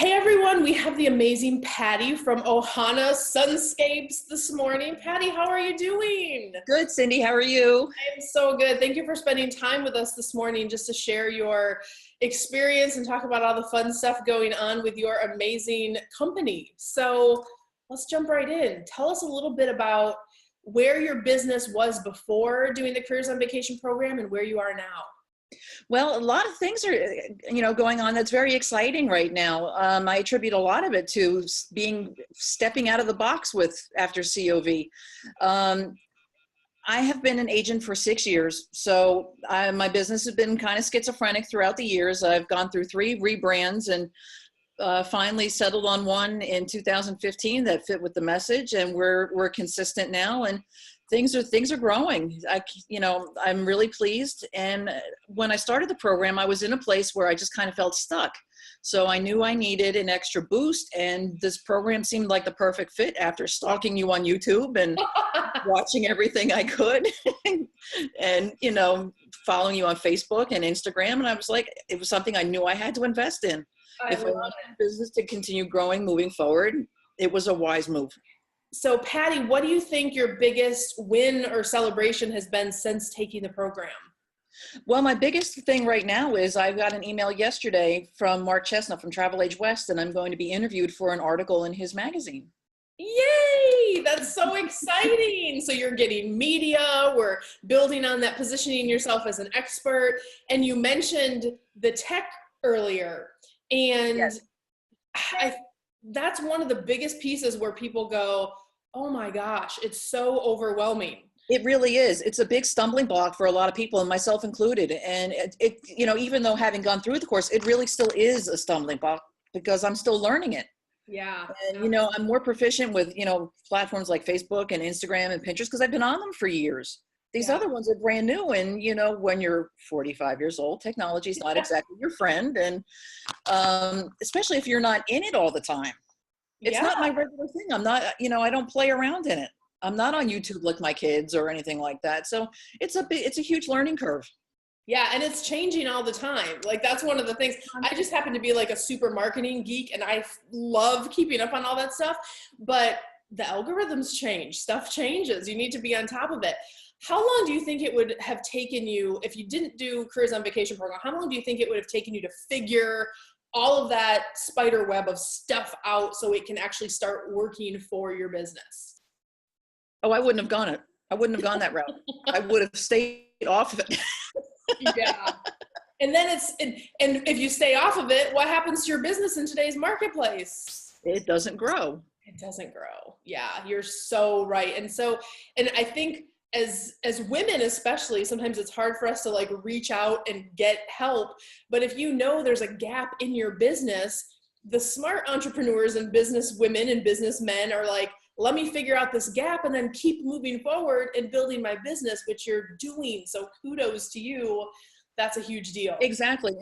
Hey everyone, we have the amazing Patti from Ohana Sunscapes this morning. Patti, how are you doing? Good, Cyndi. How are you? I'm so good. Thank you for spending time with us this morning just to share your experience and talk about all the fun stuff going on with your amazing company. So let's jump right in. Tell us a little bit about where your business was before doing the Careers on Vacation program and where you are now. Well, a lot of things are, going on that's very exciting right now. I attribute a lot of it to stepping out of the box after COV. I have been an agent for 6 years, so my business has been kind of schizophrenic throughout the years. I've gone through 3 rebrands and finally settled on one in 2015 that fit with the message, and we're consistent now, and things are growing. I'm really pleased. And when I started the program, I was in a place where I just kind of felt stuck. So I knew I needed an extra boost, and this program seemed like the perfect fit after stalking you on YouTube and watching everything I could and, following you on Facebook and Instagram. And I was like, it was something I knew I had to invest in. If I wanted the business to continue growing moving forward, it was a wise move. So Patti, what do you think your biggest win or celebration has been since taking the program? Well, my biggest thing right now is I got an email yesterday from Mark Chestnut from Travel Age West, and I'm going to be interviewed for an article in his magazine. Yay! That's so exciting. So you're getting media, we're building on that, positioning yourself as an expert. And you mentioned the tech earlier. And yes. That's one of the biggest pieces where people go, oh my gosh, it's so overwhelming. It really is. It's a big stumbling block for a lot of people, and myself included. And it even though having gone through the course, it really still is a stumbling block because I'm still learning it. Yeah. And, I'm more proficient with, platforms like Facebook and Instagram and Pinterest because I've been on them for years. These other ones are brand new. And, when you're 45 years old, technology is not exactly your friend. And especially if you're not in it all the time. It's not my regular thing. I'm not, I don't play around in it. I'm not on YouTube like my kids or anything like that. So it's a huge learning curve. Yeah. And it's changing all the time. Like that's one of the things. I just happen to be like a super marketing geek and I love keeping up on all that stuff, but the algorithms change, stuff changes. You need to be on top of it. How long do you think it would have taken you, if you didn't do Careers on Vacation program, how long do you think it would have taken you to figure all of that spider web of stuff out so it can actually start working for your business? Oh, I wouldn't have gone it. I wouldn't have gone that route. I would have stayed off of it. Yeah. And then and if you stay off of it, what happens to your business in today's marketplace? It doesn't grow. It doesn't grow. Yeah, you're so right. And I think as women especially, sometimes it's hard for us to like reach out and get help. But if there's a gap in your business, the smart entrepreneurs and business women and businessmen are like, let me figure out this gap and then keep moving forward and building my business, which you're doing. So kudos to you. That's a huge deal. Exactly.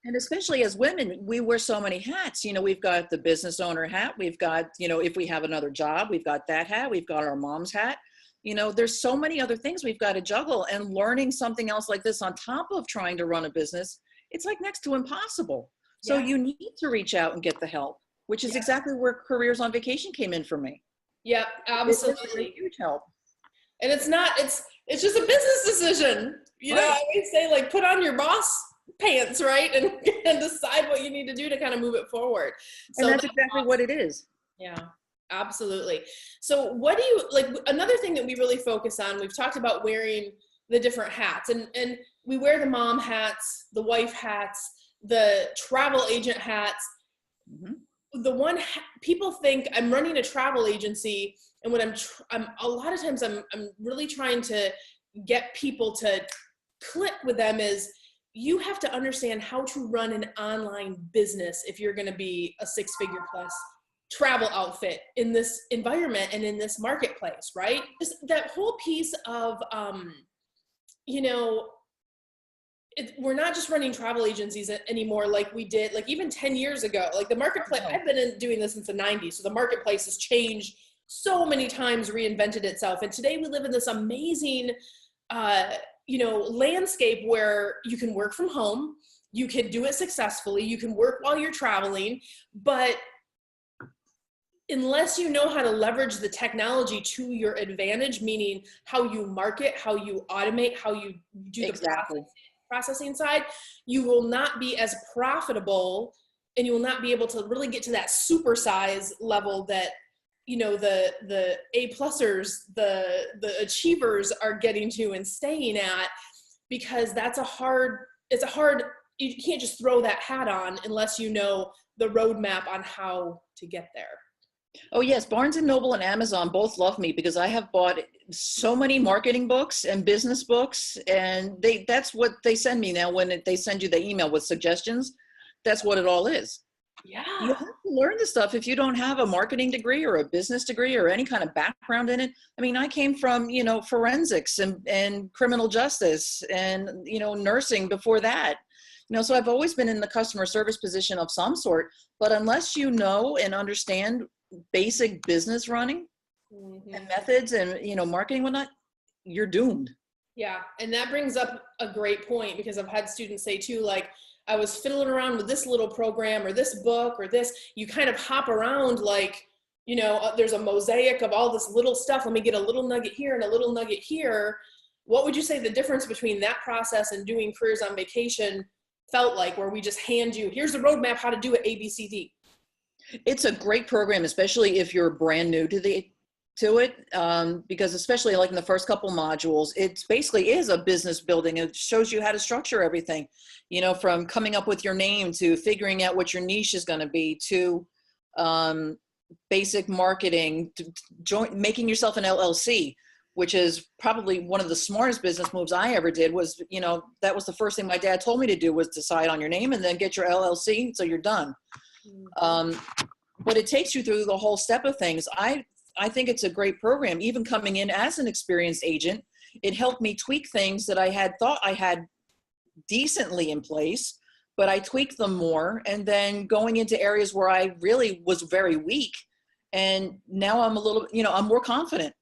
And especially as women, we wear so many hats. We've got the business owner hat. We've got, if we have another job, we've got that hat. We've got our mom's hat. There's so many other things we've got to juggle, and learning something else like this on top of trying to run a business, it's like next to impossible. So you need to reach out and get the help, which is exactly where Careers on Vacation came in for me. Yeah, absolutely. It's huge help. And it's just a business decision. I always say, like, put on your boss pants, right? And decide what you need to do to kind of move it forward. So and that's exactly what it is. Yeah, absolutely. So what do you, like, another thing that we really focus on, we've talked about wearing the different hats, and we wear the mom hats, the wife hats, the travel agent hats. Mm-hmm. People think I'm running a travel agency, and when I'm a lot of times I'm really trying to get people to click with them is you have to understand how to run an online business if you're going to be a 6-figure plus travel outfit in this environment and in this marketplace, right? Just that whole piece of, we're not just running travel agencies anymore like we did, like even 10 years ago. Like the marketplace, I've been doing this since the 90s, so the marketplace has changed so many times, reinvented itself. And today we live in this amazing, landscape where you can work from home. You can do it successfully. You can work while you're traveling, but unless you know how to leverage the technology to your advantage, meaning how you market, how you automate, how you do the processing side, you will not be as profitable, and you will not be able to really get to that super size level that, you know, the A-plusers, the achievers are getting to and staying at, because it's a hard, you can't just throw that hat on unless you know the roadmap on how to get there. Oh yes, Barnes and Noble and Amazon both love me because I have bought so many marketing books and business books, and that's what they send me now when they send you the email with suggestions. That's what it all is. Yeah. You have to learn the stuff if you don't have a marketing degree or a business degree or any kind of background in it. I mean, I came from, you know, forensics and criminal justice and, you know, nursing before that. You know, so I've always been in the customer service position of some sort, but unless you know and understand basic business running and methods and, you know, marketing and whatnot, you're doomed. Yeah. And that brings up a great point, because I've had students say too, like, I was fiddling around with this little program or this book or this. You kind of hop around like, you know, there's a mosaic of all this little stuff. Let me get a little nugget here and a little nugget here. What would you say the difference between that process and doing Careers on Vacation felt like, where we just hand you, here's the roadmap, how to do it, A, B, C, D? It's a great program, especially if you're brand new to it, because especially like in the first couple modules, it basically is a business building. It shows you how to structure everything, you know, from coming up with your name to figuring out what your niche is going to be, to basic marketing, to making yourself an LLC, which is probably one of the smartest business moves I ever did. Was, you know, that was the first thing my dad told me to do, was decide on your name and then get your LLC so you're done. But it takes you through the whole step of things. I think it's a great program. Even coming in as an experienced agent, it helped me tweak things that I had thought I had decently in place, but I tweaked them more. And then going into areas where I really was very weak. And now I'm a little, you know, I'm more confident.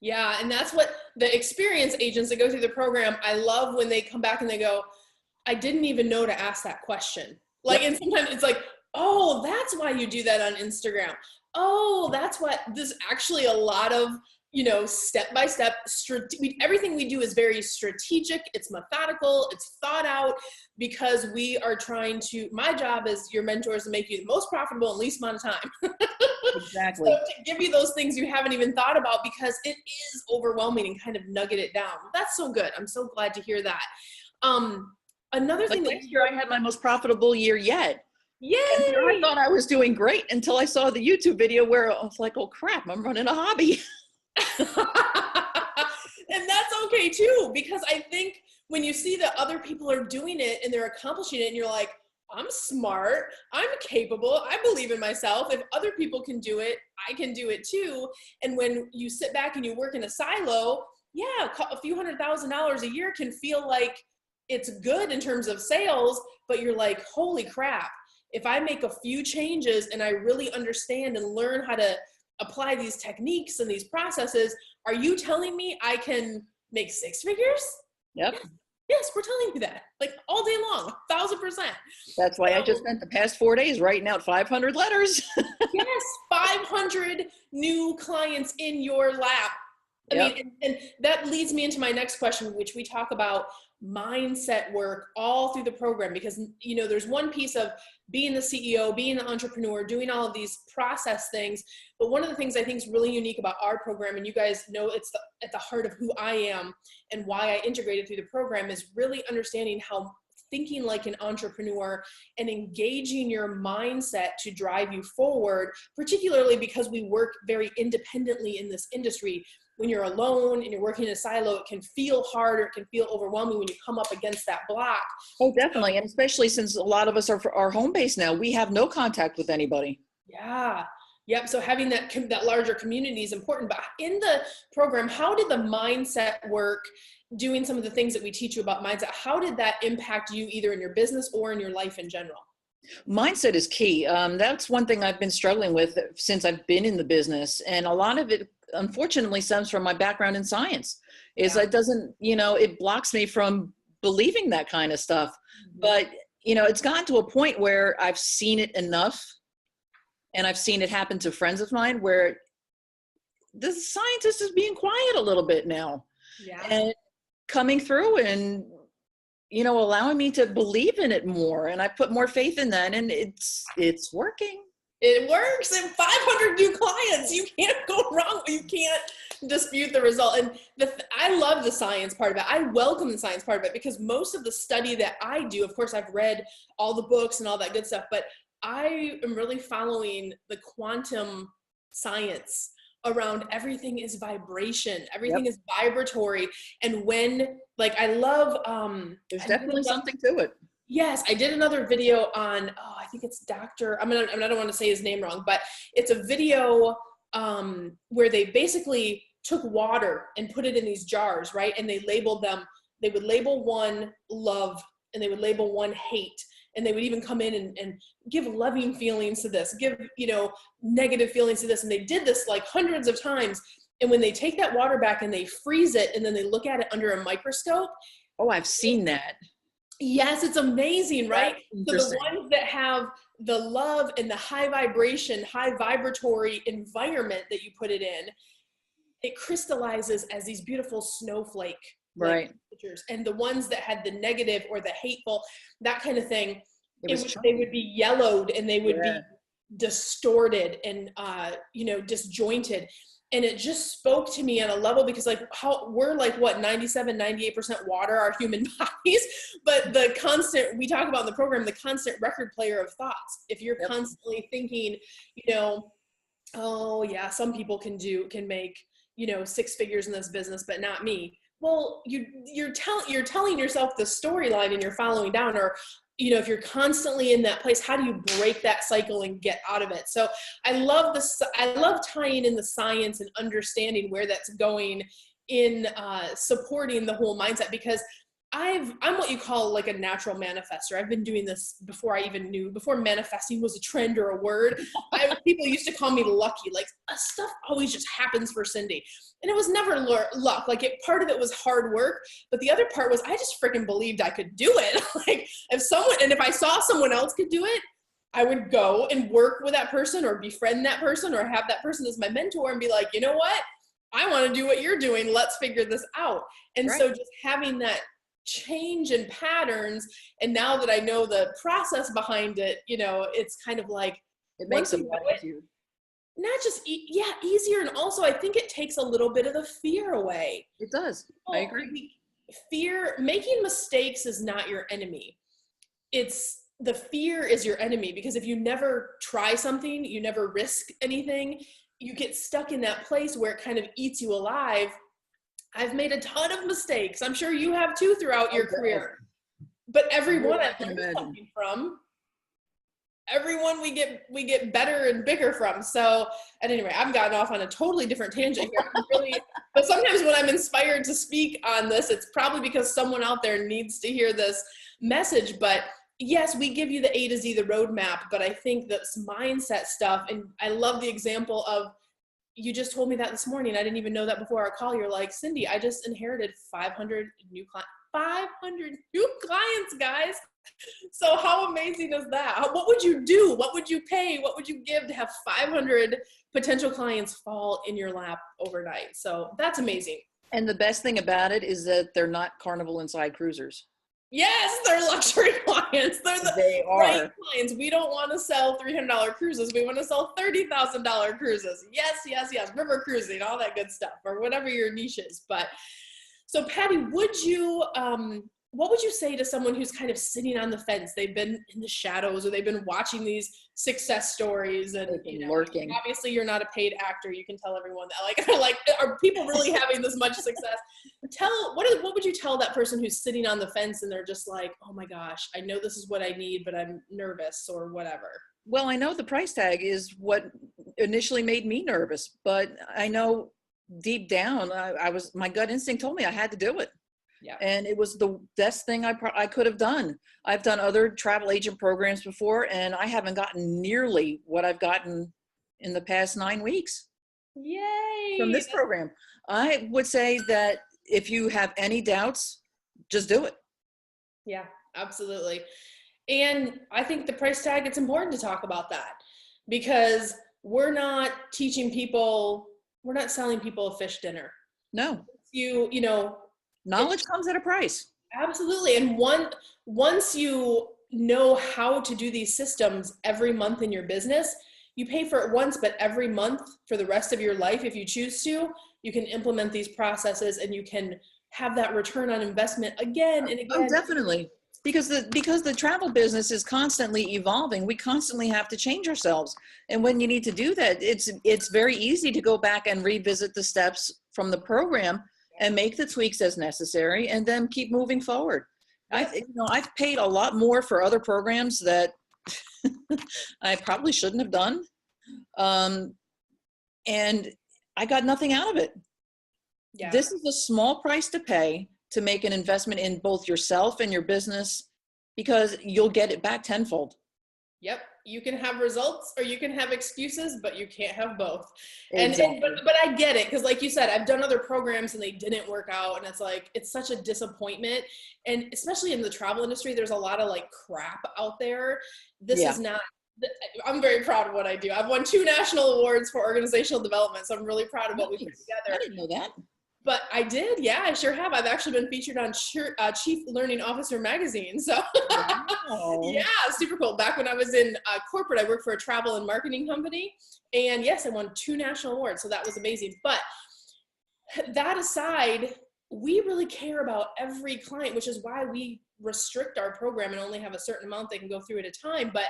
Yeah. And that's what the experienced agents that go through the program, I love when they come back and they go, I didn't even know to ask that question. Like, and sometimes it's like, oh, that's why you do that on Instagram. Oh, that's what, there's actually a lot of, you know, step-by-step, everything we do is very strategic. It's methodical, it's thought out, because we are trying to, my job as your mentor is to make you the most profitable in least amount of time. Exactly. So to give you those things you haven't even thought about, because it is overwhelming, and kind of nugget it down. That's so good. I'm so glad to hear that. Another thing that last year I had my most profitable year yet. Yay! And I thought I was doing great until I saw the YouTube video where I was like, oh crap, I'm running a hobby. And that's okay too, because I think when you see that other people are doing it and they're accomplishing it, and you're like, I'm smart, I'm capable, I believe in myself. If other people can do it, I can do it too. And when you sit back and you work in a silo, yeah, a few $100,000 a year can feel like it's good in terms of sales, but you're like, holy crap, if I make a few changes and I really understand and learn how to apply these techniques and these processes, are you telling me I can make 6 figures? Yep. Yes, we're telling you that, like, all day long, 1,000%. That's why I just spent the past 4 days writing out 500 letters. Yes, 500 new clients in your lap. I mean, and that leads me into my next question, which we talk about mindset work all through the program, because, you know, there's one piece of being the CEO, being the entrepreneur, doing all of these process things. But one of the things I think is really unique about our program, and you guys know it's at the heart of who I am and why I integrated through the program, is really understanding how thinking like an entrepreneur and engaging your mindset to drive you forward, particularly because we work very independently in this industry. When you're alone and you're working in a silo, it can feel hard, or it can feel overwhelming when you come up against that block. Oh, definitely. And especially since a lot of us are home-based now, we have no contact with anybody. Yeah. Yep. So having that larger community is important. But in the program, how did the mindset work, doing some of the things that we teach you about mindset, how did that impact you either in your business or in your life in general? Mindset is key. That's one thing I've been struggling with since I've been in the business. And a lot of it, unfortunately, stems from my background in science. It doesn't, you know, it blocks me from believing that kind of stuff. But, you know, it's gotten to a point where I've seen it enough, and I've seen it happen to friends of mine where the scientist is being quiet a little bit now, Yeah. and coming through and, you know, allowing me to believe in it more. And I put more faith in that, and it's working. It works. And 500 new clients. You can't go wrong. You can't dispute the result. And I love the science part of it. I welcome the science part of it, because most of the study that I do, of course, I've read all the books and all that good stuff, but I am really following the quantum science around everything is vibration. Everything Yep. is vibratory. And when, like, I love, There's definitely something to it. yes, I did another video on, oh, I think it's Dr. I don't want to say his name wrong, but it's a video where they basically took water and put it in these jars, right? And they labeled them, they would label one love and they would label one hate. And they would even come in and give loving feelings to this, give, you know, negative feelings to this. And they did this like hundreds of times. And when they take that water back and they freeze it and then they look at it under a microscope. Oh, I've seen that. Yes, it's amazing, right? So Interesting. the ones that have the love and the high vibration, high vibratory environment that you put it in, it crystallizes as these beautiful snowflake Right. pictures. And the ones that had the negative or the hateful, that kind of thing, They would be yellowed and they would Yeah. be distorted and you know, disjointed. And it just spoke to me on a level, because like how we're like, what, 97-98% water, our human bodies, but the constant, we talk about in the program, the constant record player of thoughts. If you're Yep. constantly thinking, you know, oh yeah, some people can make, you know, 6 figures in this business, but not me. Well, you're telling yourself the storyline and you're following down. Or, you know, if you're constantly in that place, how do you break that cycle and get out of it? So I love tying in the science and understanding where that's going in supporting the whole mindset, because I'm what you call like a natural manifester. I've been doing this before manifesting was a trend or a word. People used to call me lucky. Like, stuff always just happens for Cyndi. And it was never luck. Like, part of it was hard work, but the other part was I just freaking believed I could do it. Like, if I saw someone else could do it, I would go and work with that person or befriend that person or have that person as my mentor and be like, you know what? I want to do what you're doing. Let's figure this out. And Right. so just having that change in patterns, and now that I know the process behind it, you know, it's kind of like It makes once them you know it, not just easier, and also I think it takes a little bit of the fear away. It does. I agree. Fear, making mistakes is not your enemy. It's the fear is your enemy, because if you never try something, you never risk anything, you get stuck in that place where it kind of eats you alive. I've made a ton of mistakes. I'm sure you have too throughout your career. But everyone I've learned something from. Everyone we get better and bigger from. So at any rate, I've gotten off on a totally different tangent here. But sometimes when I'm inspired to speak on this, it's probably because someone out there needs to hear this message. But yes, we give you the A to Z, the roadmap, but I think this mindset stuff, and I love the example of, you just told me that this morning. I didn't even know that before our call. You're like, Cyndi, I just inherited 500 new clients. 500 new clients, guys. So how amazing is that? What would you do? What would you pay? What would you give to have 500 potential clients fall in your lap overnight? So that's amazing. And the best thing about it is that they're not Carnival Inside cruisers. Yes, they're luxury clients. They are right clients. We don't want to sell $300 cruises. We want to sell $30,000 cruises. Yes, yes, yes. River cruising, all that good stuff, or whatever your niche is. But so, Patti, what would you say to someone who's kind of sitting on the fence? They've been in the shadows, or they've been watching these success stories, and lurking. Obviously, you're not a paid actor. You can tell everyone that. Like, are people really having this much success? What would you tell that person who's sitting on the fence and they're just like, oh my gosh, I know this is what I need, but I'm nervous or whatever? Well, I know the price tag is what initially made me nervous, but I know deep down, my gut instinct told me I had to do it. Yeah. And it was the best thing I could have done. I've done other travel agent programs before, and I haven't gotten nearly what I've gotten in the past 9 weeks. Yay! From this program. I would say that if you have any doubts, just do it. Yeah, absolutely. And I think the price tag, it's important to talk about that, because we're not teaching people, we're not selling people a fish dinner. No, You know, knowledge comes at a price. absolutely. And once you know how to do these systems every month in your business, you pay for it once, but every month for the rest of your life, if you choose to, you can implement these processes and you can have that return on investment again and Oh, again. definitely. Because the travel business is constantly evolving. We constantly have to change ourselves. And when you need to do that, it's very easy to go back and revisit the steps from the program and make the tweaks as necessary and then keep moving forward. I've paid a lot more for other programs that I probably shouldn't have done. And I got nothing out of it. Yeah. This is a small price to pay to make an investment in both yourself and your business, because you'll get it back tenfold. Yep. You can have results or you can have excuses, but you can't have both. Exactly. But I get it. Cause like you said, I've done other programs and they didn't work out. And it's like, it's such a disappointment. And especially in the travel industry, there's a lot of like crap out there. This is not, I'm very proud of what I do. I've won 2 national awards for organizational development. So I'm really proud of what we put together. I didn't know that. But I did. Yeah, I sure have. I've actually been featured on Chief Learning Officer magazine. So wow. Yeah, super cool. Back when I was in corporate, I worked for a travel and marketing company. And yes, I won 2 national awards. So that was amazing. But that aside, we really care about every client, which is why we restrict our program and only have a certain amount they can go through at a time. But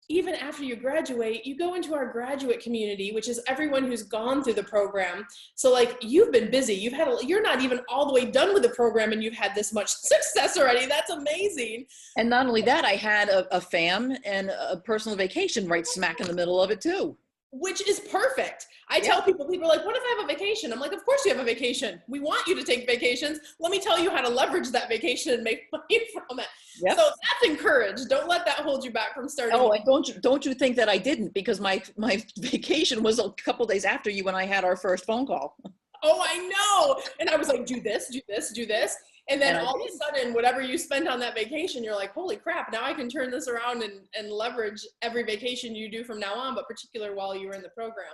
even after you graduate, you go into our graduate community, which is everyone who's gone through the program. So like, you've been busy. You're not even all the way done with the program and you've had this much success already. That's amazing. And not only that, I had a fam and a personal vacation right smack in the middle of it too. Which is perfect. I tell people are like, what if I have a vacation? I'm like, of course you have a vacation. We want you to take vacations. Let me tell you how to leverage that vacation and make money from it. Yep. So that's encouraged. Don't let that hold you back from starting. Oh, and don't you think that I didn't, because my vacation was a couple days after you and I had our first phone call. Oh, I know. And I was like, do this, do this, do this. And then all of a sudden, whatever you spent on that vacation, you're like, holy crap, now I can turn this around and leverage every vacation you do from now on, but particularly while you were in the program.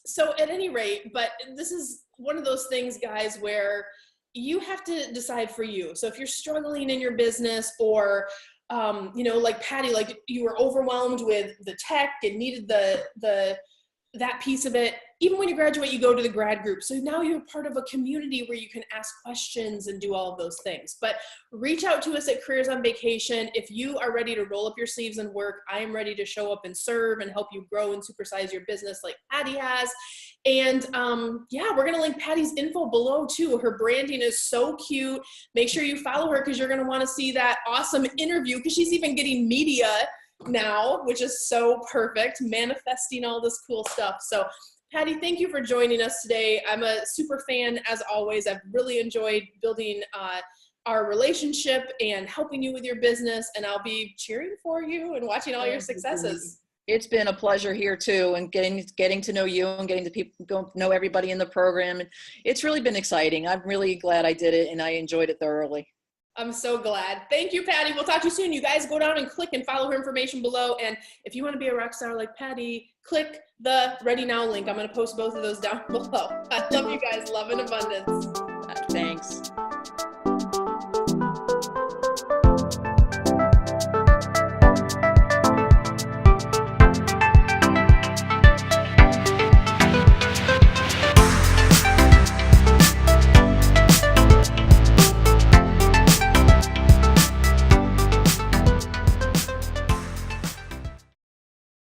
So at any rate, but this is one of those things, guys, where you have to decide for you. So if you're struggling in your business, or like Patti, like you were overwhelmed with the tech and needed that piece of it. Even when you graduate, you go to the grad group. So now you're part of a community where you can ask questions and do all of those things. But reach out to us at Careers on Vacation. If you are ready to roll up your sleeves and work, I am ready to show up and serve and help you grow and supersize your business like Patti has. And we're going to link Patti's info below too. Her branding is so cute. Make sure you follow her, because you're going to want to see that awesome interview, because she's even getting media now, which is so perfect, manifesting all this cool stuff. So Patti, thank you for joining us today. I'm a super fan as always. I've really enjoyed building our relationship and helping you with your business, and I'll be cheering for you and watching all your successes. It's been a pleasure here too, and getting to know you and getting to know everybody in the program. And it's really been exciting. I'm really glad I did it, and I enjoyed it thoroughly. I'm so glad. Thank you, Patti. We'll talk to you soon. You guys go down and click and follow her information below. And if you want to be a rock star like Patti, click the Ready Now link. I'm going to post both of those down below. I love you guys. Love and abundance. Thanks.